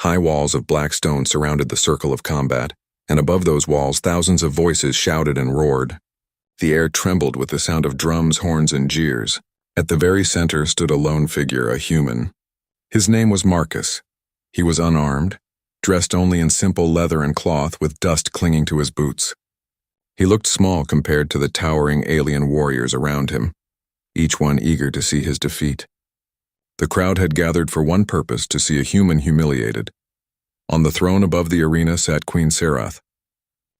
High walls of black stone surrounded the circle of combat, and above those walls thousands of voices shouted and roared. The air trembled with the sound of drums, horns, and jeers. At the very center stood a lone figure, a human. His name was Marcus. He was unarmed, dressed only in simple leather and cloth with dust clinging to his boots. He looked small compared to the towering alien warriors around him, each one eager to see his defeat. The crowd had gathered for one purpose, to see a human humiliated. On the throne above the arena sat Queen Serath.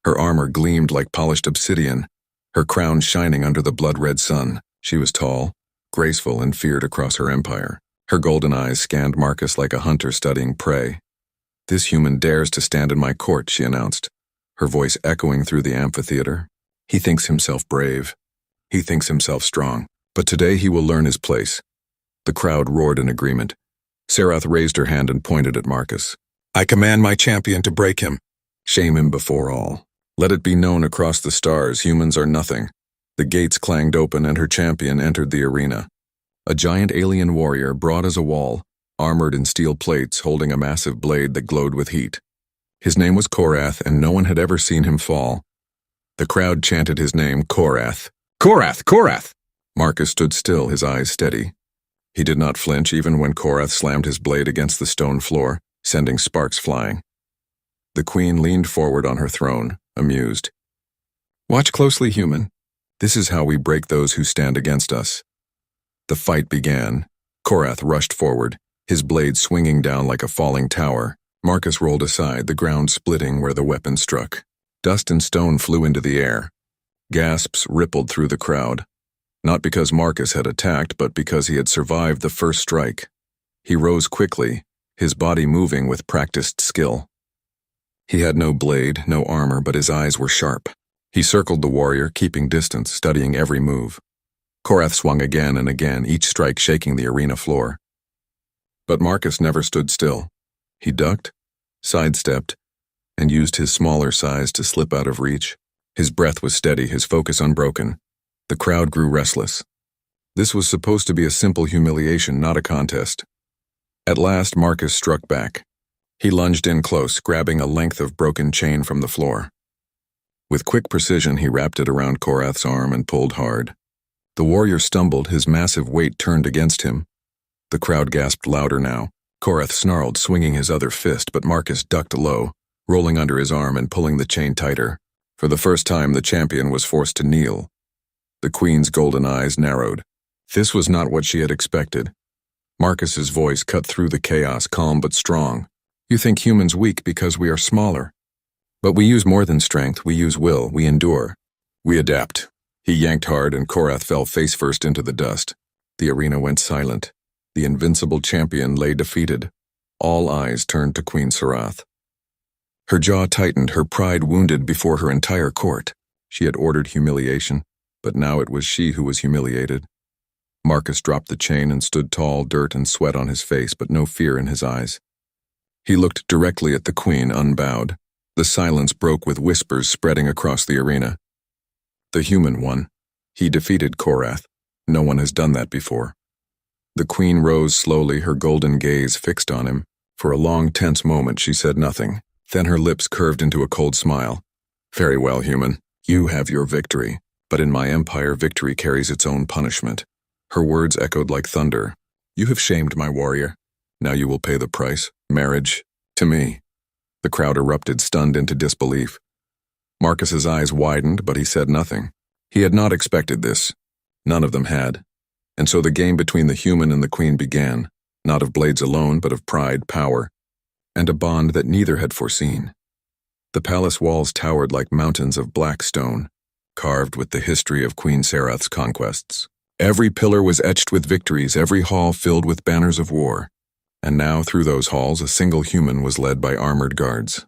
Her armor gleamed like polished obsidian, her crown shining under the blood-red sun. She was tall, graceful, and feared across her empire. Her golden eyes scanned Marcus like a hunter studying prey. "This human dares to stand in my court," she announced, her voice echoing through the amphitheater. "He thinks himself brave. He thinks himself strong. But today he will learn his place." The crowd roared in agreement. Serath raised her hand and pointed at Marcus. "I command my champion to break him. Shame him before all. Let it be known across the stars, humans are nothing." The gates clanged open and her champion entered the arena. A giant alien warrior, broad as a wall, armored in steel plates, holding a massive blade that glowed with heat. His name was Korath, and no one had ever seen him fall. The crowd chanted his name, Korath. "Korath! Korath!" Marcus stood still, his eyes steady. He did not flinch even when Korath slammed his blade against the stone floor, sending sparks flying. The queen leaned forward on her throne, amused. "Watch closely, human. This is how we break those who stand against us." The fight began. Korath rushed forward, his blade swinging down like a falling tower. Marcus rolled aside, the ground splitting where the weapon struck. Dust and stone flew into the air. Gasps rippled through the crowd. Not because Marcus had attacked, but because he had survived the first strike. He rose quickly, his body moving with practiced skill. He had no blade, no armor, but his eyes were sharp. He circled the warrior, keeping distance, studying every move. Korath swung again and again, each strike shaking the arena floor. But Marcus never stood still. He ducked, sidestepped, and used his smaller size to slip out of reach. His breath was steady, his focus unbroken. The crowd grew restless. This was supposed to be a simple humiliation, not a contest. At last, Marcus struck back. He lunged in close, grabbing a length of broken chain from the floor. With quick precision, he wrapped it around Korath's arm and pulled hard. The warrior stumbled, his massive weight turned against him. The crowd gasped louder now. Korath snarled, swinging his other fist, but Marcus ducked low, rolling under his arm and pulling the chain tighter. For the first time, the champion was forced to kneel. The queen's golden eyes narrowed. This was not what she had expected. Marcus's voice cut through the chaos, calm but strong. "You think humans weak because we are smaller. But we use more than strength, we use will, we endure. We adapt." He yanked hard and Korath fell face first into the dust. The arena went silent. The invincible champion lay defeated. All eyes turned to Queen Serath. Her jaw tightened, her pride wounded before her entire court. She had ordered humiliation, but now it was she who was humiliated. Marcus dropped the chain and stood tall, dirt and sweat on his face, but no fear in his eyes. He looked directly at the queen, unbowed. The silence broke with whispers spreading across the arena. The human won. He defeated Korath. No one has done that before. The queen rose slowly, her golden gaze fixed on him. For a long, tense moment, she said nothing. Then her lips curved into a cold smile. "Very well, human. You have your victory. But in my empire, victory carries its own punishment." Her words echoed like thunder. "You have shamed my warrior. Now you will pay the price. Marriage. To me." The crowd erupted, stunned into disbelief. Marcus's eyes widened, but he said nothing. He had not expected this. None of them had. And so the game between the human and the queen began, not of blades alone, but of pride, power, and a bond that neither had foreseen. The palace walls towered like mountains of black stone, carved with the history of Queen Serath's conquests. Every pillar was etched with victories, every hall filled with banners of war. And now, through those halls, a single human was led by armored guards.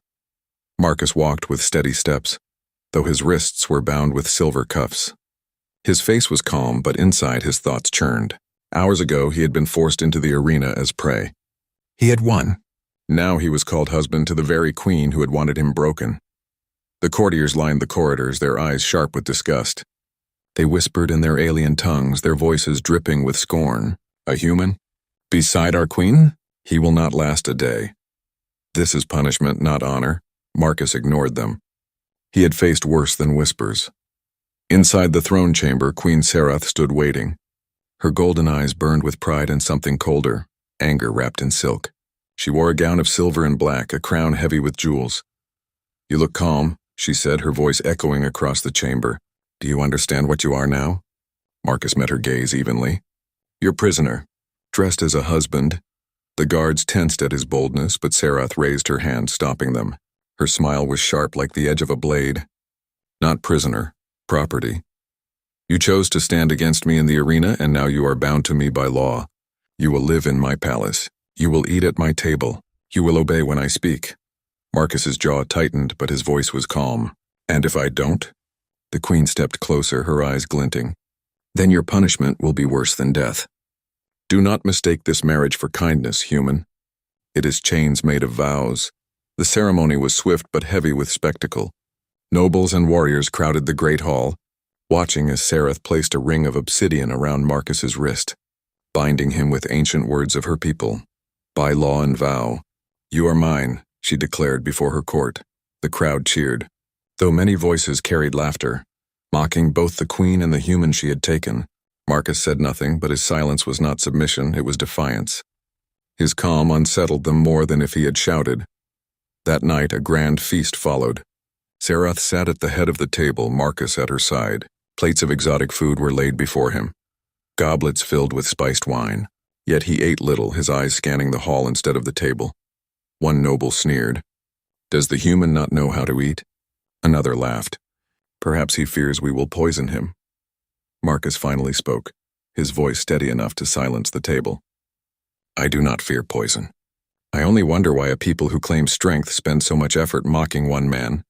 Marcus walked with steady steps, though his wrists were bound with silver cuffs. His face was calm, but inside his thoughts churned. Hours ago, he had been forced into the arena as prey. He had won. Now he was called husband to the very queen who had wanted him broken. The courtiers lined the corridors, their eyes sharp with disgust. They whispered in their alien tongues, their voices dripping with scorn. "A human? Beside our queen? He will not last a day." This is punishment, not honor. Marcus ignored them. He had faced worse than whispers. Inside the throne chamber, Queen Serath stood waiting. Her golden eyes burned with pride and something colder, anger wrapped in silk. She wore a gown of silver and black, a crown heavy with jewels. "You look calm," she said, her voice echoing across the chamber. "Do you understand what you are now?" Marcus met her gaze evenly. "Your prisoner, dressed as a husband." The guards tensed at his boldness, but Serath raised her hand, stopping them. Her smile was sharp like the edge of a blade. "Not prisoner, property. You chose to stand against me in the arena, and now you are bound to me by law. You will live in my palace. You will eat at my table. You will obey when I speak." Marcus's jaw tightened, but his voice was calm. "And if I don't?" The queen stepped closer, her eyes glinting. "Then your punishment will be worse than death. Do not mistake this marriage for kindness, human. It is chains made of vows." The ceremony was swift but heavy with spectacle. Nobles and warriors crowded the great hall, watching as Serath placed a ring of obsidian around Marcus's wrist, binding him with ancient words of her people. "By law and vow, you are mine," she declared before her court. The crowd cheered, though many voices carried laughter, mocking both the queen and the human she had taken. Marcus said nothing, but his silence was not submission, it was defiance. His calm unsettled them more than if he had shouted. That night, a grand feast followed. Serath sat at the head of the table, Marcus at her side. Plates of exotic food were laid before him, goblets filled with spiced wine. Yet he ate little, his eyes scanning the hall instead of the table. One noble sneered. "Does the human not know how to eat?" Another laughed. "Perhaps he fears we will poison him." Marcus finally spoke, his voice steady enough to silence the table. "I do not fear poison. I only wonder why a people who claim strength spend so much effort mocking one man."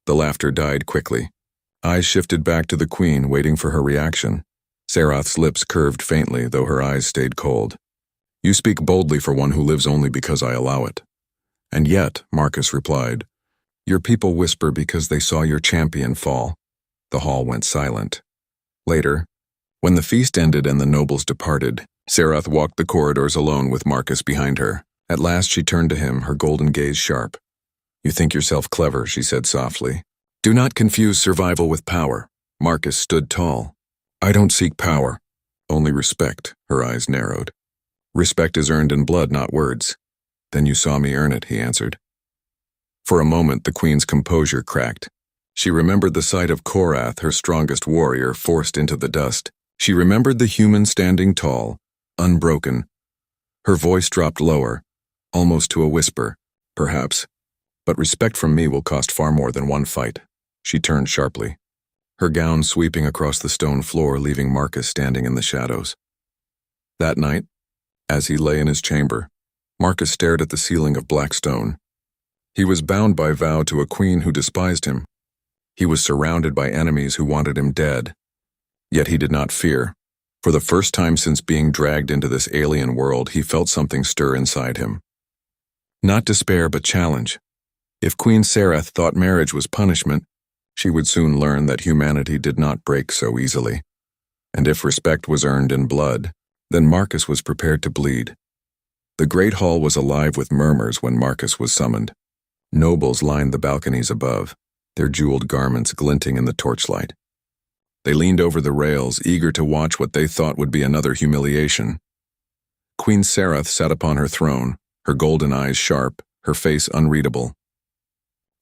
The laughter died quickly. Eyes shifted back to the queen, waiting for her reaction. Serath's lips curved faintly, though her eyes stayed cold. "You speak boldly for one who lives only because I allow it." "And yet," Marcus replied, "your people whisper because they saw your champion fall." The hall went silent. Later, when the feast ended and the nobles departed, Serath walked the corridors alone with Marcus behind her. At last she turned to him, her golden gaze sharp. "You think yourself clever," she said softly. "Do not confuse survival with power." Marcus stood tall. "I don't seek power, only respect." Her eyes narrowed. "Respect is earned in blood, not words." "Then you saw me earn it," he answered. For a moment, the queen's composure cracked. She remembered the sight of Korath, her strongest warrior, forced into the dust. She remembered the human standing tall, unbroken. Her voice dropped lower, almost to a whisper. "Perhaps, but respect from me will cost far more than one fight." She turned sharply, her gown sweeping across the stone floor, leaving Marcus standing in the shadows. That night, as he lay in his chamber, Marcus stared at the ceiling of black stone. He was bound by vow to a queen who despised him. He was surrounded by enemies who wanted him dead. Yet he did not fear. For the first time since being dragged into this alien world, he felt something stir inside him. Not despair, but challenge. If Queen Serath thought marriage was punishment, she would soon learn that humanity did not break so easily. And if respect was earned in blood, then Marcus was prepared to bleed. The great hall was alive with murmurs when Marcus was summoned. Nobles lined the balconies above, their jeweled garments glinting in the torchlight. They leaned over the rails, eager to watch what they thought would be another humiliation. Queen Serath sat upon her throne, her golden eyes sharp, her face unreadable.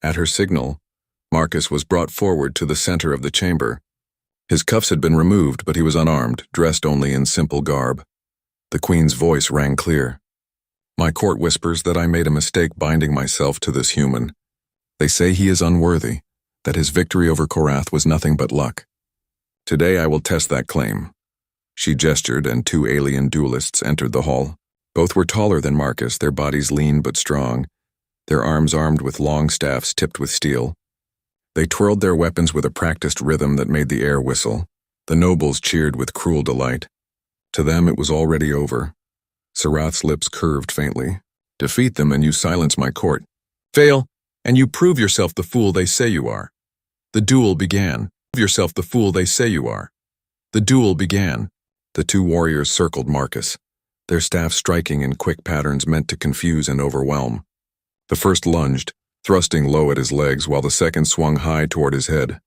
At her signal, Marcus was brought forward to the center of the chamber. His cuffs had been removed, but he was unarmed, dressed only in simple garb. The queen's voice rang clear. "My court whispers that I made a mistake binding myself to this human. They say he is unworthy, that his victory over Korath was nothing but luck. Today I will test that claim." She gestured, and two alien duelists entered the hall. Both were taller than Marcus, their bodies lean but strong, their arms armed with long staffs tipped with steel. They twirled their weapons with a practiced rhythm that made the air whistle. The nobles cheered with cruel delight. To them it was already over. Serath's lips curved faintly. "Defeat them and you silence my court. Fail, and you prove yourself the fool they say you are." The duel began. "Prove yourself the fool they say you are." The duel began. The two warriors circled Marcus, their staffs striking in quick patterns meant to confuse and overwhelm. The first lunged, thrusting low at his legs while the second swung high toward his head.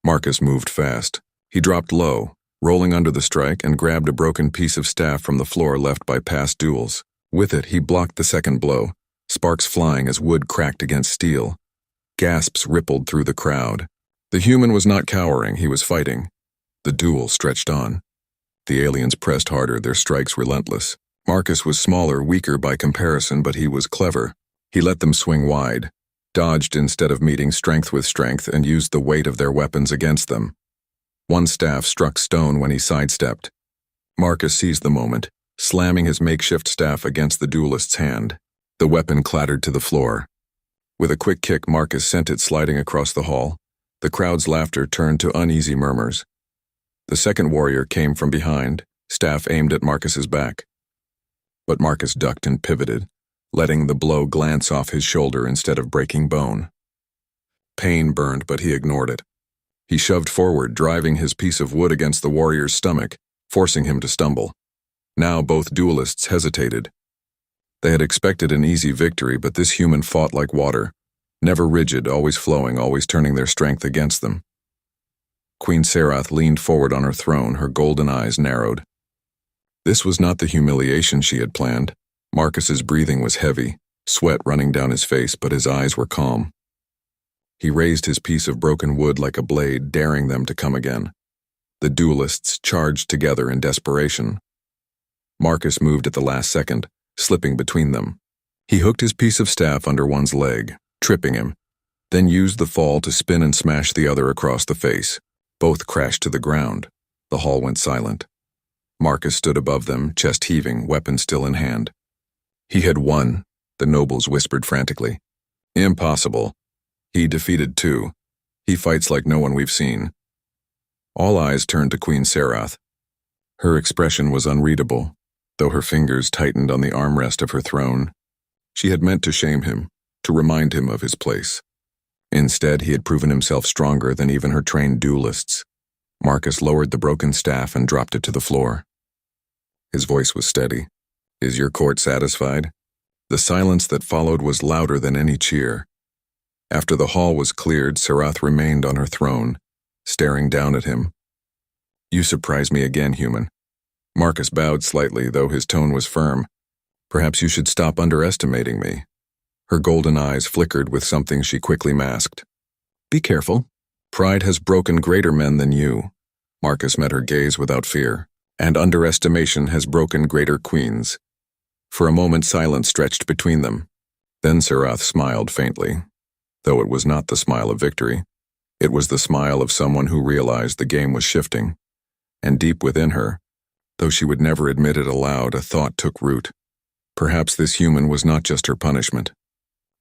Marcus moved fast. He dropped low, rolling under the strike, and grabbed a broken piece of staff from the floor left by past duels. With it, he blocked the second blow, sparks flying as wood cracked against steel. Gasps rippled through the crowd. The human was not cowering, he was fighting. The duel stretched on. The aliens pressed harder, their strikes relentless. Marcus was smaller, weaker by comparison, but he was clever. He let them swing wide, dodged instead of meeting strength with strength, and used the weight of their weapons against them. One staff struck stone when he sidestepped. Marcus seized the moment, slamming his makeshift staff against the duelist's hand. The weapon clattered to the floor. With a quick kick, Marcus sent it sliding across the hall. The crowd's laughter turned to uneasy murmurs. The second warrior came from behind, staff aimed at Marcus's back. But Marcus ducked and pivoted, letting the blow glance off his shoulder instead of breaking bone. Pain burned, but he ignored it. He shoved forward, driving his piece of wood against the warrior's stomach, forcing him to stumble. Now both duelists hesitated. They had expected an easy victory, but this human fought like water, never rigid, always flowing, always turning their strength against them. Queen Serath leaned forward on her throne, her golden eyes narrowed. This was not the humiliation she had planned. Marcus's breathing was heavy, sweat running down his face, but his eyes were calm. He raised his piece of broken wood like a blade, daring them to come again. The duelists charged together in desperation. Marcus moved at the last second, slipping between them. He hooked his piece of staff under one's leg, tripping him, then used the fall to spin and smash the other across the face. Both crashed to the ground. The hall went silent. Marcus stood above them, chest heaving, weapon still in hand. He had won, the nobles whispered frantically. Impossible. He defeated two. He fights like no one we've seen. All eyes turned to Queen Serath. Her expression was unreadable, though her fingers tightened on the armrest of her throne. She had meant to shame him, to remind him of his place. Instead, he had proven himself stronger than even her trained duelists. Marcus lowered the broken staff and dropped it to the floor. His voice was steady. Is your court satisfied? The silence that followed was louder than any cheer. After the hall was cleared, Serath remained on her throne, staring down at him. You surprise me again, human. Marcus bowed slightly, though his tone was firm. Perhaps you should stop underestimating me. Her golden eyes flickered with something she quickly masked. Be careful. Pride has broken greater men than you. Marcus met her gaze without fear. And underestimation has broken greater queens. For a moment, silence stretched between them. Then Serath smiled faintly, though it was not the smile of victory. It was the smile of someone who realized the game was shifting. And deep within her, though she would never admit it aloud, a thought took root. Perhaps this human was not just her punishment.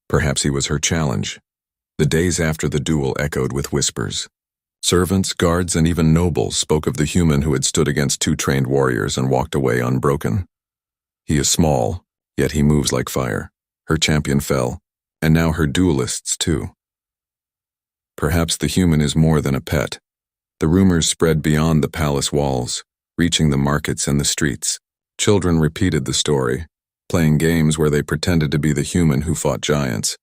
Perhaps he was her challenge. The days after the duel echoed with whispers. Servants, guards, and even nobles spoke of the human who had stood against two trained warriors and walked away unbroken. He is small, yet he moves like fire. Her champion fell, and now her duelists too. Perhaps the human is more than a pet. The rumors spread beyond the palace walls, reaching the markets and the streets. Children repeated the story, playing games where they pretended to be the human who fought giants.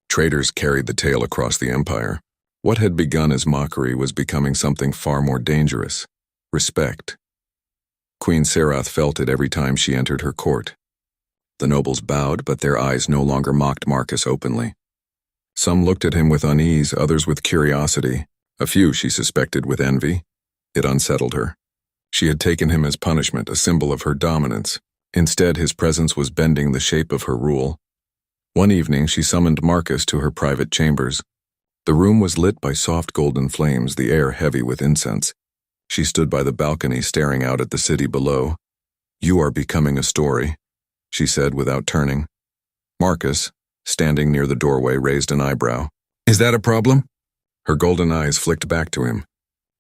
Traitors carried the tale across the empire. What had begun as mockery was becoming something far more dangerous: respect. Queen Serath felt it every time she entered her court. The nobles bowed, but their eyes no longer mocked Marcus openly. Some looked at him with unease, others with curiosity, a few, she suspected, with envy. It unsettled her. She had taken him as punishment, a symbol of her dominance. Instead, his presence was bending the shape of her rule. One evening, she summoned Marcus to her private chambers. The room was lit by soft golden flames, the air heavy with incense. She stood by the balcony staring out at the city below. You are becoming a story, she said without turning. Marcus, standing near the doorway, raised an eyebrow. Is that a problem? Her golden eyes flicked back to him.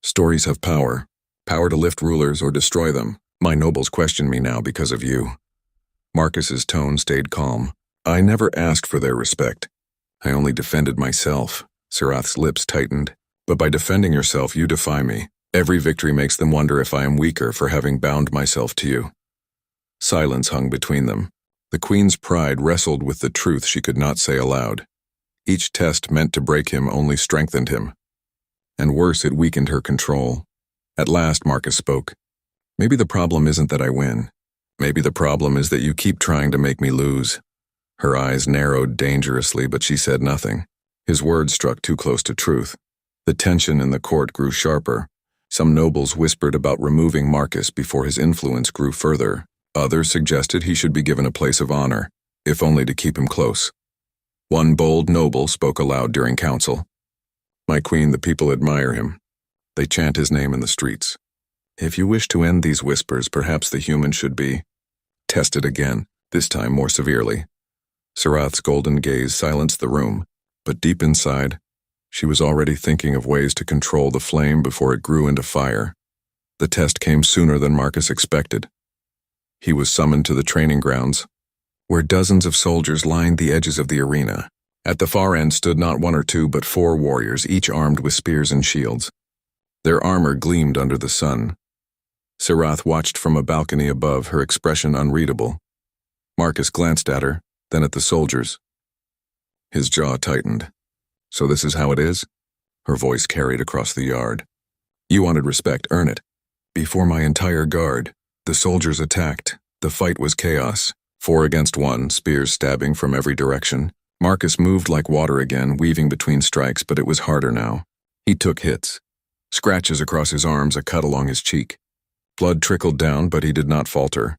Stories have power. Power to lift rulers or destroy them. My nobles question me now because of you. Marcus's tone stayed calm. I never asked for their respect. I only defended myself. Serath's lips tightened. But by defending yourself, you defy me. Every victory makes them wonder if I am weaker for having bound myself to you. Silence hung between them. The queen's pride wrestled with the truth she could not say aloud. Each test meant to break him only strengthened him. And worse, it weakened her control. At last, Marcus spoke. Maybe the problem isn't that I win. Maybe the problem is that you keep trying to make me lose. Her eyes narrowed dangerously, but she said nothing. His words struck too close to truth. The tension in the court grew sharper. Some nobles whispered about removing Marcus before his influence grew further. Others suggested he should be given a place of honor, if only to keep him close. One bold noble spoke aloud during council. My queen, the people admire him. They chant his name in the streets. If you wish to end these whispers, perhaps the human should be tested again, this time more severely. Sarath's golden gaze silenced the room, but deep inside, she was already thinking of ways to control the flame before it grew into fire. The test came sooner than Marcus expected. He was summoned to the training grounds, where dozens of soldiers lined the edges of the arena. At the far end stood not one or two but 4 warriors, each armed with spears and shields. Their armor gleamed under the sun. Sarath watched from a balcony above, her expression unreadable. Marcus glanced at her, then at the soldiers. His jaw tightened. So this is how it is? Her voice carried across the yard. You wanted respect, earn it. Before my entire guard, the soldiers attacked. The fight was chaos. 4 against 1, spears stabbing from every direction. Marcus moved like water again, weaving between strikes, but it was harder now. He took hits. Scratches across his arms, a cut along his cheek. Blood trickled down, but he did not falter.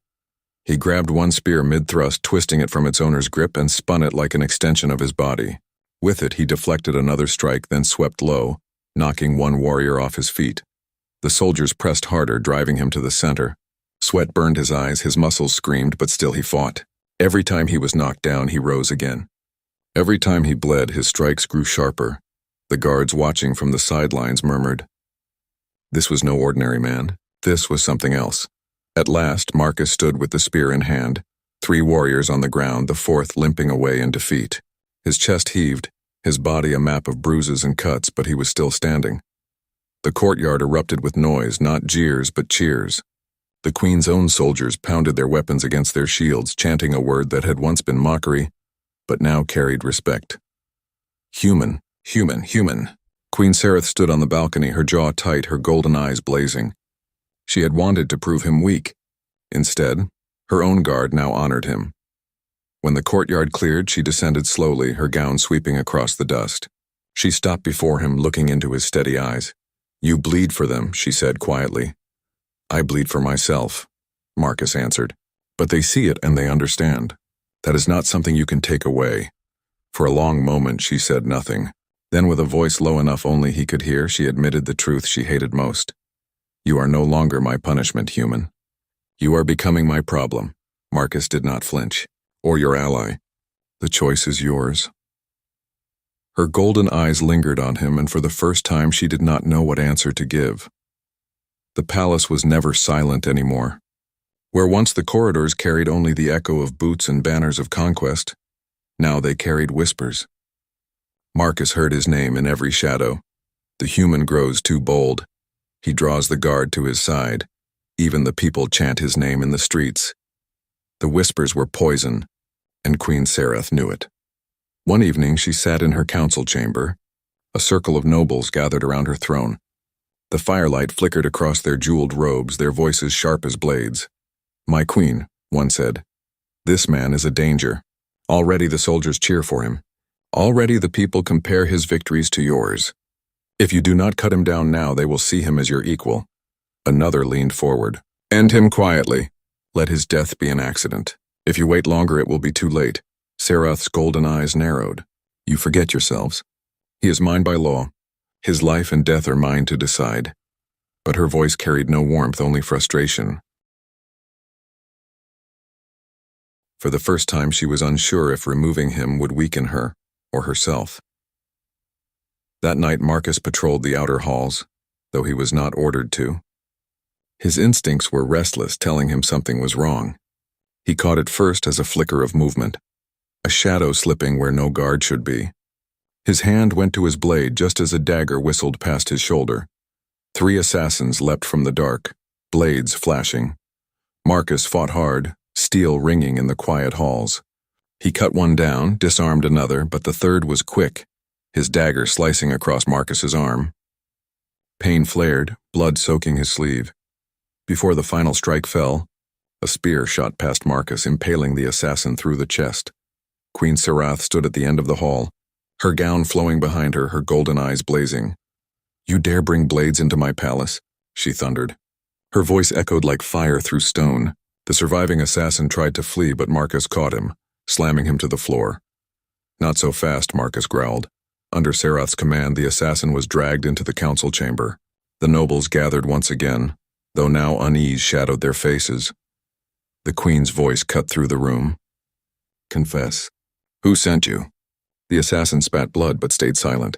He grabbed one spear mid-thrust, twisting it from its owner's grip, and spun it like an extension of his body. With it, he deflected another strike, then swept low, knocking one warrior off his feet. The soldiers pressed harder, driving him to the center. Sweat burned his eyes, his muscles screamed, but still he fought. Every time he was knocked down, he rose again. Every time he bled, his strikes grew sharper. The guards watching from the sidelines murmured. This was no ordinary man. This was something else. At last, Marcus stood with the spear in hand, 3 warriors on the ground, the 4th limping away in defeat. His chest heaved, his body a map of bruises and cuts, but he was still standing. The courtyard erupted with noise, not jeers, but cheers. The queen's own soldiers pounded their weapons against their shields, chanting a word that had once been mockery, but now carried respect. Human, human, human. Queen Sarath stood on the balcony, her jaw tight, her golden eyes blazing. She had wanted to prove him weak. Instead, her own guard now honored him. When the courtyard cleared, she descended slowly, her gown sweeping across the dust. She stopped before him, looking into his steady eyes. You bleed for them, she said quietly. I bleed for myself, Marcus answered. But they see it and they understand. That is not something you can take away. For a long moment, she said nothing. Then with a voice low enough only he could hear, she admitted the truth she hated most. You are no longer my punishment, human. You are becoming my problem. Marcus did not flinch. Or your ally. The choice is yours. Her golden eyes lingered on him, and for the first time she did not know what answer to give. The palace was never silent anymore. Where once the corridors carried only the echo of boots and banners of conquest, now they carried whispers. Marcus heard his name in every shadow. The human grows too bold. He draws the guard to his side. Even the people chant his name in the streets. The whispers were poison, and Queen Sarath knew it. One evening she sat in her council chamber. A circle of nobles gathered around her throne. The firelight flickered across their jeweled robes, their voices sharp as blades. My queen, one said, this man is a danger. Already the soldiers cheer for him. Already the people compare his victories to yours. If you do not cut him down now, they will see him as your equal. Another leaned forward. End him quietly. Let his death be an accident. If you wait longer, it will be too late. Sarath's golden eyes narrowed. You forget yourselves. He is mine by law. His life and death are mine to decide. But her voice carried no warmth, only frustration. For the first time, she was unsure if removing him would weaken her or herself. That night, Marcus patrolled the outer halls, though he was not ordered to. His instincts were restless, telling him something was wrong. He caught it first as a flicker of movement, a shadow slipping where no guard should be. His hand went to his blade just as a dagger whistled past his shoulder. 3 assassins leapt from the dark, blades flashing. Marcus fought hard, steel ringing in the quiet halls. He cut one down, disarmed another, but the third was quick, his dagger slicing across Marcus's arm. Pain flared, blood soaking his sleeve. Before the final strike fell, a spear shot past Marcus, impaling the assassin through the chest. Queen Serath stood at the end of the hall, her gown flowing behind her, her golden eyes blazing. "You dare bring blades into my palace?" she thundered. Her voice echoed like fire through stone. The surviving assassin tried to flee, but Marcus caught him, slamming him to the floor. "Not so fast," Marcus growled. Under Serath's command, the assassin was dragged into the council chamber. The nobles gathered once again, though now unease shadowed their faces. The queen's voice cut through the room. "Confess. Who sent you?" The assassin spat blood but stayed silent.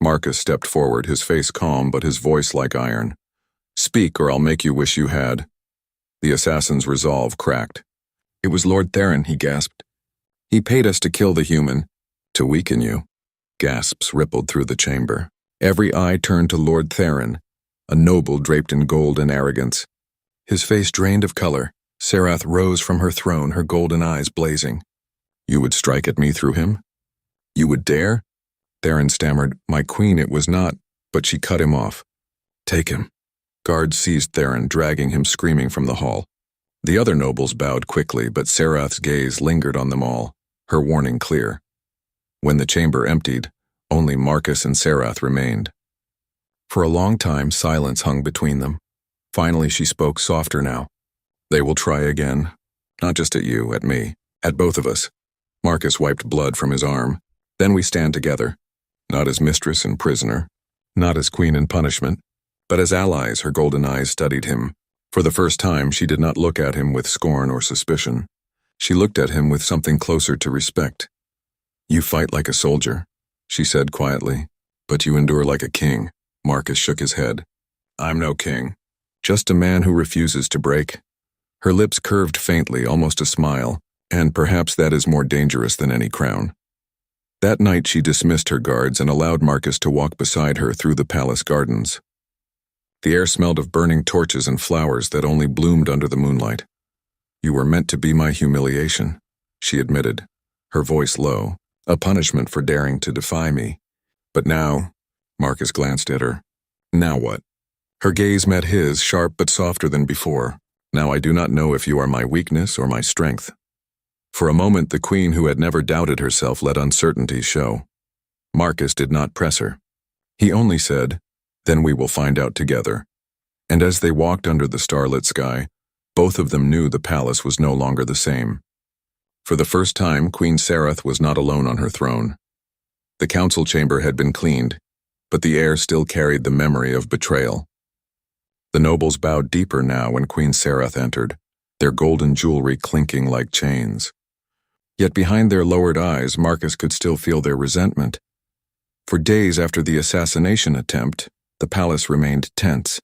Marcus stepped forward, his face calm but his voice like iron. "Speak, or I'll make you wish you had." The assassin's resolve cracked. "It was Lord Theron," he gasped. "He paid us to kill the human, to weaken you." Gasps rippled through the chamber. Every eye turned to Lord Theron, a noble draped in gold and arrogance. His face drained of color. Serath rose from her throne, her golden eyes blazing. "You would strike at me through him? You would dare?" Theron stammered. "My queen, it was not," but she cut him off. "Take him." Guards seized Theron, dragging him screaming from the hall. The other nobles bowed quickly, but Serath's gaze lingered on them all, her warning clear. When the chamber emptied, only Marcus and Serath remained. For a long time, silence hung between them. Finally, she spoke softer now. "They will try again. Not just at you, at me, at both of us." Marcus wiped blood from his arm. "Then we stand together. Not as mistress and prisoner, not as queen and punishment, but as allies." Her golden eyes studied him. For the first time, she did not look at him with scorn or suspicion. She looked at him with something closer to respect. "You fight like a soldier," she said quietly, "but you endure like a king." Marcus shook his head. "I'm no king, just a man who refuses to break." Her lips curved faintly, almost a smile, and perhaps that is more dangerous than any crown. That night she dismissed her guards and allowed Marcus to walk beside her through the palace gardens. The air smelled of burning torches and flowers that only bloomed under the moonlight. "You were meant to be my humiliation," she admitted, her voice low, "a punishment for daring to defy me. But now," Marcus glanced at her, "now what?" Her gaze met his, sharp but softer than before. "Now I do not know if you are my weakness or my strength." For a moment, the queen, who had never doubted herself, let uncertainty show. Marcus did not press her. He only said, "Then we will find out together." And as they walked under the starlit sky, both of them knew the palace was no longer the same. For the first time, Queen Serath was not alone on her throne. The council chamber had been cleaned, but the air still carried the memory of betrayal. The nobles bowed deeper now when Queen Serath entered, their golden jewelry clinking like chains. Yet behind their lowered eyes, Marcus could still feel their resentment. For days after the assassination attempt, the palace remained tense.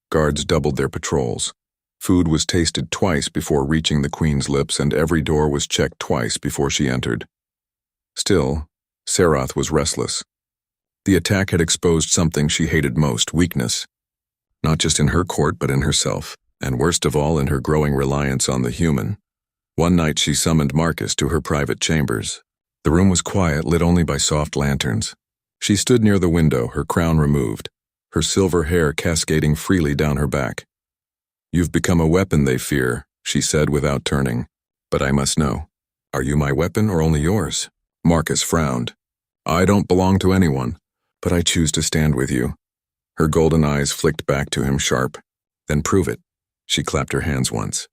Guards doubled their patrols. Food was tasted twice before reaching the queen's lips, and every door was checked twice before she entered. Still, Serath was restless. The attack had exposed something she hated most: weakness. Not just in her court, but in herself, and worst of all, in her growing reliance on the human. One night she summoned Marcus to her private chambers. The room was quiet, lit only by soft lanterns. She stood near the window, her crown removed, her silver hair cascading freely down her back. "You've become a weapon they fear," she said without turning. "But I must know, are you my weapon or only yours?" Marcus frowned. "I don't belong to anyone, but I choose to stand with you." Her golden eyes flicked back to him sharp. "Then prove it." She clapped her hands once.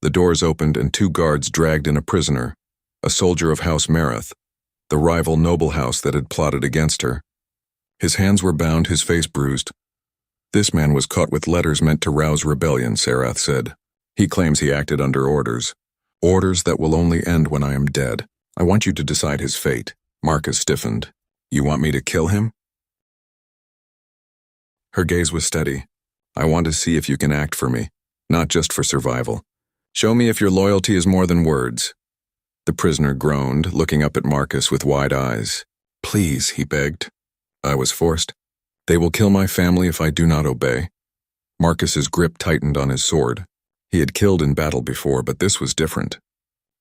The doors opened and two guards dragged in a prisoner, a soldier of House Marath, the rival noble house that had plotted against her. His hands were bound, his face bruised. "This man was caught with letters meant to rouse rebellion," Serath said. "He claims he acted under orders. Orders that will only end when I am dead. I want you to decide his fate." Marcus stiffened. "You want me to kill him?" Her gaze was steady. "I want to see if you can act for me, not just for survival. Show me if your loyalty is more than words." The prisoner groaned, looking up at Marcus with wide eyes. "Please," he begged. "I was forced. They will kill my family if I do not obey." Marcus's grip tightened on his sword. He had killed in battle before, but this was different.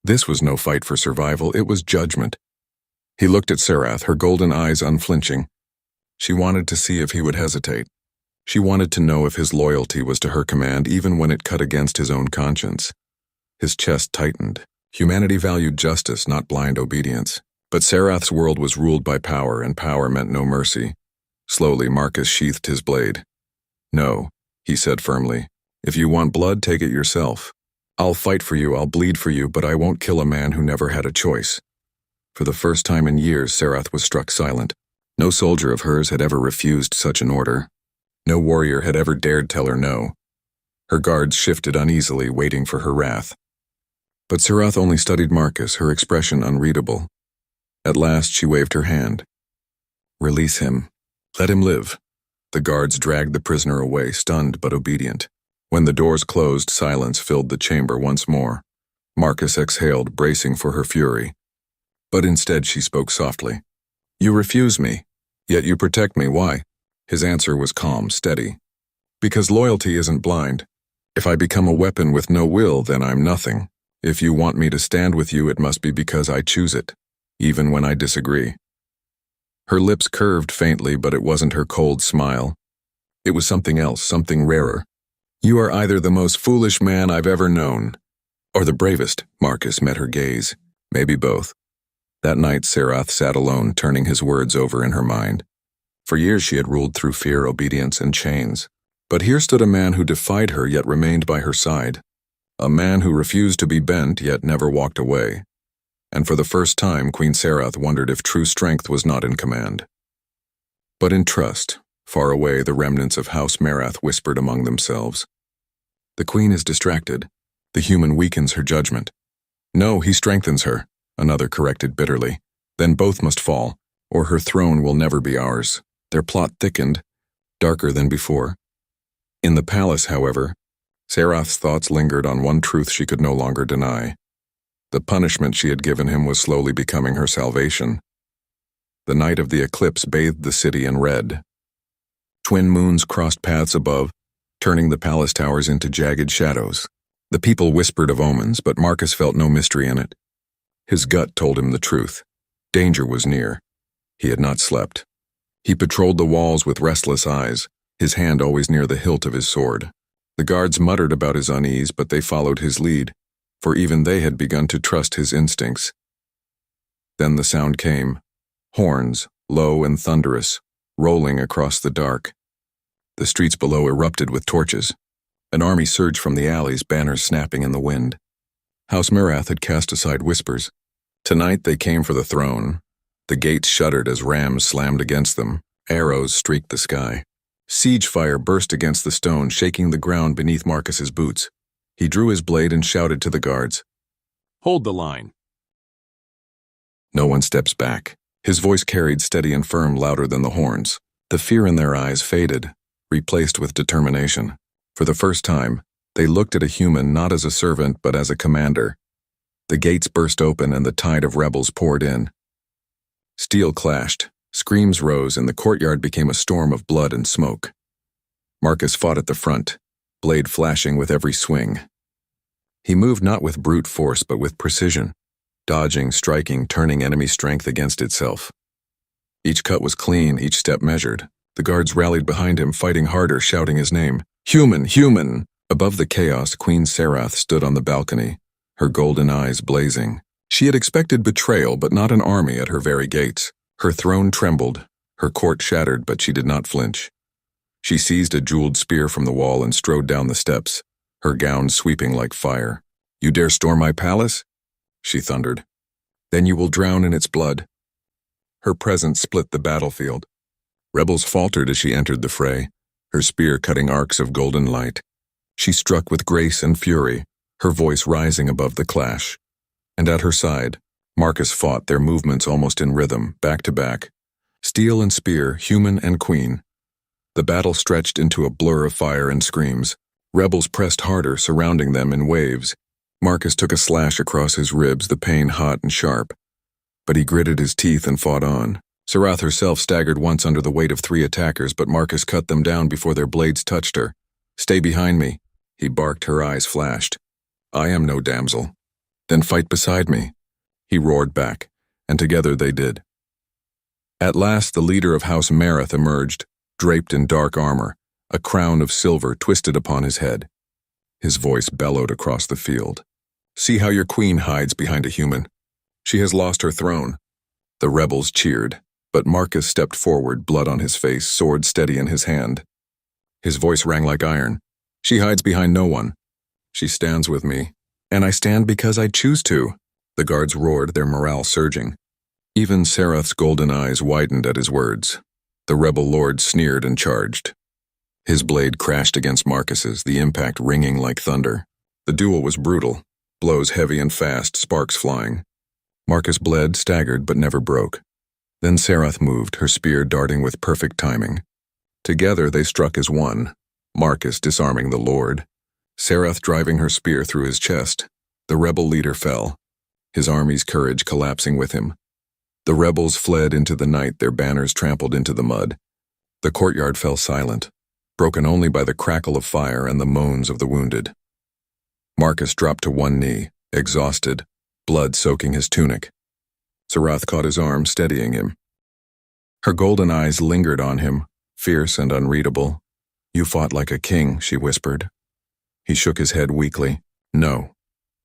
This was no fight for survival, it was judgment. He looked at Serath, her golden eyes unflinching. She wanted to see if he would hesitate. She wanted to know if his loyalty was to her command even when it cut against his own conscience. His chest tightened. Humanity valued justice, not blind obedience. But Serath's world was ruled by power, and power meant no mercy. Slowly, Marcus sheathed his blade. "No," he said firmly. "If you want blood, take it yourself. I'll fight for you, I'll bleed for you, but I won't kill a man who never had a choice." For the first time in years, Serath was struck silent. No soldier of hers had ever refused such an order. No warrior had ever dared tell her no. Her guards shifted uneasily, waiting for her wrath. But Serath only studied Marcus, her expression unreadable. At last she waved her hand. "Release him. Let him live." The guards dragged the prisoner away, stunned but obedient. When the doors closed, silence filled the chamber once more. Marcus exhaled, bracing for her fury. But instead she spoke softly. "You refuse me, yet you protect me. Why?" His answer was calm, steady. "Because loyalty isn't blind. If I become a weapon with no will, then I'm nothing. If you want me to stand with you, it must be because I choose it, even when I disagree." Her lips curved faintly, but it wasn't her cold smile. It was something else, something rarer. "You are either the most foolish man I've ever known, or the bravest." Marcus met her gaze. Maybe both. That night, Serath sat alone, turning his words over in her mind. For years she had ruled through fear, obedience, and chains. But here stood a man who defied her yet remained by her side. A man who refused to be bent yet never walked away. And for the first time, Queen Serath wondered if true strength was not in command, but in trust. Far away, the remnants of House Merath whispered among themselves. "The queen is distracted. The human weakens her judgment." "No, he strengthens her," another corrected bitterly. "Then both must fall, or her throne will never be ours." Their plot thickened, darker than before. In the palace, however, Serath's thoughts lingered on one truth she could no longer deny. The punishment she had given him was slowly becoming her salvation. The night of the eclipse bathed the city in red. Twin moons crossed paths above, turning the palace towers into jagged shadows. The people whispered of omens, but Marcus felt no mystery in it. His gut told him the truth. Danger was near. He had not slept. He patrolled the walls with restless eyes, his hand always near the hilt of his sword. The guards muttered about his unease, but they followed his lead, for even they had begun to trust his instincts. Then the sound came. Horns, low and thunderous, rolling across the dark. The streets below erupted with torches. An army surged from the alleys, banners snapping in the wind. House Merath had cast aside whispers. Tonight they came for the throne. The gates shuddered as rams slammed against them. Arrows streaked the sky. Siege fire burst against the stone, shaking the ground beneath Marcus's boots. He drew his blade and shouted to the guards, "Hold the line." No one steps back. His voice carried steady and firm, louder than the horns. The fear in their eyes faded, replaced with determination. For the first time, they looked at a human not as a servant but as a commander. The gates burst open and the tide of rebels poured in. Steel clashed, screams rose, and the courtyard became a storm of blood and smoke. Marcus fought at the front, blade flashing with every swing. He moved not with brute force but with precision, dodging, striking, turning enemy strength against itself. Each cut was clean, each step measured. The guards rallied behind him, fighting harder, shouting his name. "Human! Human!" Above the chaos, Queen Serath stood on the balcony, her golden eyes blazing. She had expected betrayal, but not an army at her very gates. Her throne trembled, her court shattered, but she did not flinch. She seized a jeweled spear from the wall and strode down the steps, her gown sweeping like fire. "You dare storm my palace?" she thundered. "Then you will drown in its blood." Her presence split the battlefield. Rebels faltered as she entered the fray, her spear cutting arcs of golden light. She struck with grace and fury, her voice rising above the clash. And at her side, Marcus fought, their movements almost in rhythm, back to back. Steel and spear, human and queen. The battle stretched into a blur of fire and screams. Rebels pressed harder, surrounding them in waves. Marcus took a slash across his ribs, the pain hot and sharp. But he gritted his teeth and fought on. Serath herself staggered once under the weight of 3 attackers, but Marcus cut them down before their blades touched her. "Stay behind me," He barked, her eyes flashed. I am no damsel. Then fight beside me. He roared back, and together they did. At last the leader of House Mareth emerged, draped in dark armor, a crown of silver twisted upon his head. His voice bellowed across the field. See how your queen hides behind a human. She has lost her throne. The rebels cheered, but Marcus stepped forward, blood on his face, sword steady in his hand. His voice rang like iron. She hides behind no one. She stands with me, and I stand because I choose to. The guards roared, their morale surging. Even Serath's golden eyes widened at his words. The rebel lord sneered and charged. His blade crashed against Marcus's, the impact ringing like thunder. The duel was brutal, blows heavy and fast, sparks flying. Marcus bled, staggered, but never broke. Then Serath moved, her spear darting with perfect timing. Together they struck as one, Marcus disarming the lord, Serath driving her spear through his chest. The rebel leader fell, his army's courage collapsing with him. The rebels fled into the night, their banners trampled into the mud. The courtyard fell silent, broken only by the crackle of fire and the moans of the wounded. Marcus dropped to one knee, exhausted, blood soaking his tunic. Serath caught his arm, steadying him. Her golden eyes lingered on him, fierce and unreadable. You fought like a king, she whispered. He shook his head weakly. No,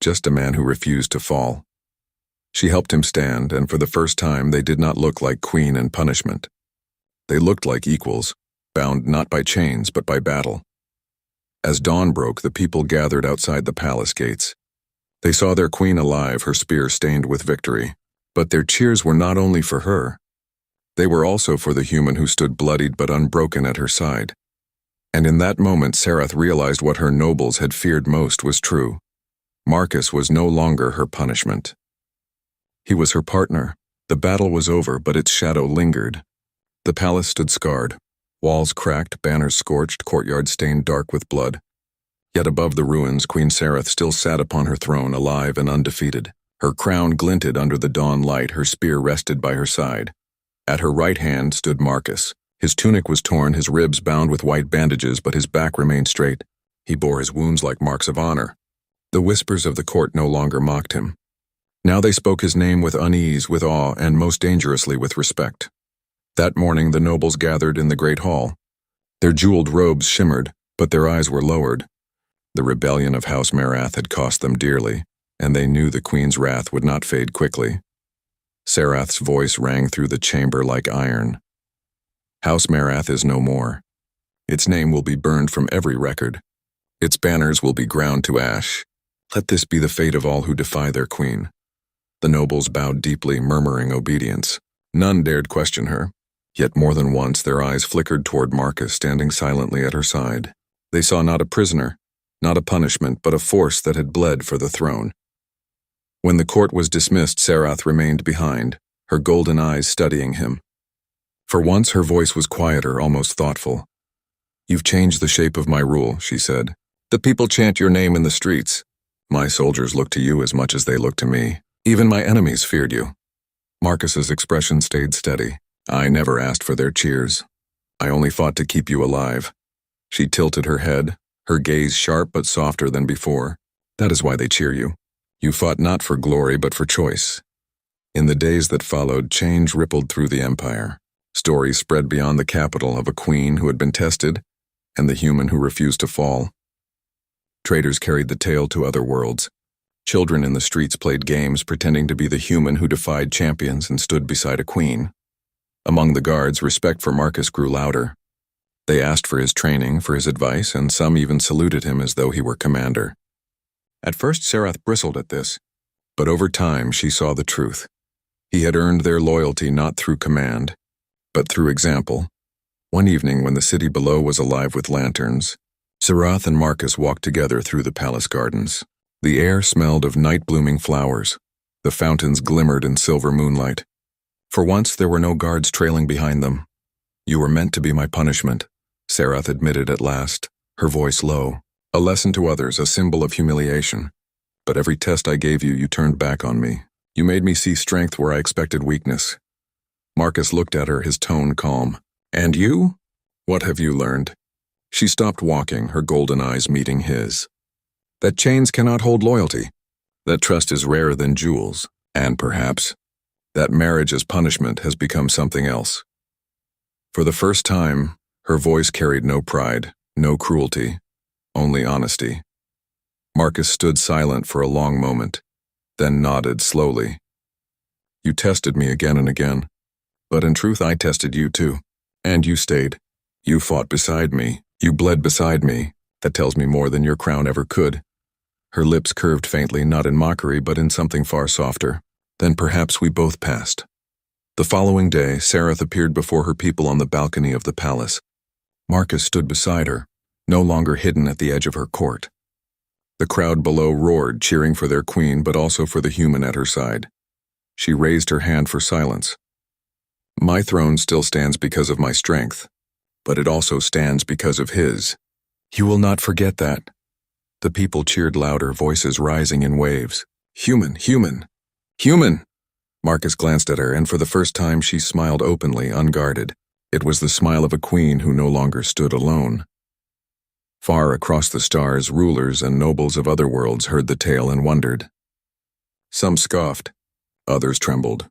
just a man who refused to fall. She helped him stand, and for the first time they did not look like queen and punishment. They looked like equals, bound not by chains but by battle. As dawn broke, the people gathered outside the palace gates. They saw their queen alive, her spear stained with victory. But their cheers were not only for her. They were also for the human who stood bloodied but unbroken at her side. And in that moment Serath realized what her nobles had feared most was true. Marcus was no longer her punishment. He was her partner. The battle was over, but its shadow lingered. The palace stood scarred, walls cracked, banners scorched, courtyard stained dark with blood. Yet above the ruins, Queen Serath still sat upon her throne, alive and undefeated. Her crown glinted under the dawn light, her spear rested by her side. At her right hand stood Marcus. His tunic was torn, his ribs bound with white bandages, but his back remained straight. He bore his wounds like marks of honor. The whispers of the court no longer mocked him. Now they spoke his name with unease, with awe, and most dangerously with respect. That morning the nobles gathered in the great hall. Their jeweled robes shimmered, but their eyes were lowered. The rebellion of House Mareth had cost them dearly, and they knew the queen's wrath would not fade quickly. Serath's voice rang through the chamber like iron. House Mareth is no more. Its name will be burned from every record. Its banners will be ground to ash. Let this be the fate of all who defy their queen. The nobles bowed deeply, murmuring obedience. None dared question her, yet more than once their eyes flickered toward Marcus standing silently at her side. They saw not a prisoner, not a punishment, but a force that had bled for the throne. When the court was dismissed, Serath remained behind, her golden eyes studying him. For once her voice was quieter, almost thoughtful. You've changed the shape of my rule, she said. The people chant your name in the streets. My soldiers look to you as much as they look to me. Even my enemies feared you. Marcus's expression stayed steady. I never asked for their cheers. I only fought to keep you alive. She tilted her head, her gaze sharp but softer than before. That is why they cheer you. You fought not for glory but for choice. In the days that followed, change rippled through the empire. Stories spread beyond the capital of a queen who had been tested and the human who refused to fall. Traitors carried the tale to other worlds. Children in the streets played games pretending to be the human who defied champions and stood beside a queen. Among the guards, respect for Marcus grew louder. They asked for his training, for his advice, and some even saluted him as though he were commander. At first Serath bristled at this, but over time she saw the truth. He had earned their loyalty not through command, but through example. One evening when the city below was alive with lanterns, Serath and Marcus walked together through the palace gardens. The air smelled of night-blooming flowers. The fountains glimmered in silver moonlight. For once there were no guards trailing behind them. You were meant to be my punishment, Serath admitted at last, her voice low. A lesson to others, a symbol of humiliation. But every test I gave you, you turned back on me. You made me see strength where I expected weakness. Marcus looked at her, his tone calm. And you? What have you learned? She stopped walking, her golden eyes meeting his. That chains cannot hold loyalty. That trust is rarer than jewels. And perhaps, that marriage as punishment has become something else. For the first time, her voice carried no pride, no cruelty, only honesty. Marcus stood silent for a long moment, then nodded slowly. You tested me again and again, but in truth I tested you too. And you stayed. You fought beside me. You bled beside me. That tells me more than your crown ever could. Her lips curved faintly, not in mockery, but in something far softer. Then perhaps we both passed. The following day, Sareth appeared before her people on the balcony of the palace. Marcus stood beside her, no longer hidden at the edge of her court. The crowd below roared, cheering for their queen, but also for the human at her side. She raised her hand for silence. My throne still stands because of my strength, but it also stands because of his. You will not forget that. The people cheered louder, voices rising in waves. Human, human, human! Marcus glanced at her, and for the first time she smiled openly, unguarded. It was the smile of a queen who no longer stood alone. Far across the stars, rulers and nobles of other worlds heard the tale and wondered. Some scoffed, others trembled,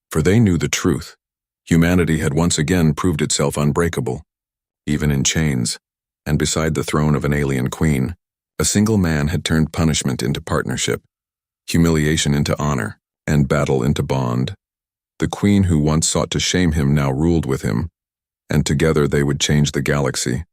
for they knew the truth. Humanity had once again proved itself unbreakable, even in chains, and beside the throne of an alien queen, a single man had turned punishment into partnership, humiliation into honor, and battle into bond. The queen who once sought to shame him now ruled with him, and together they would change the galaxy.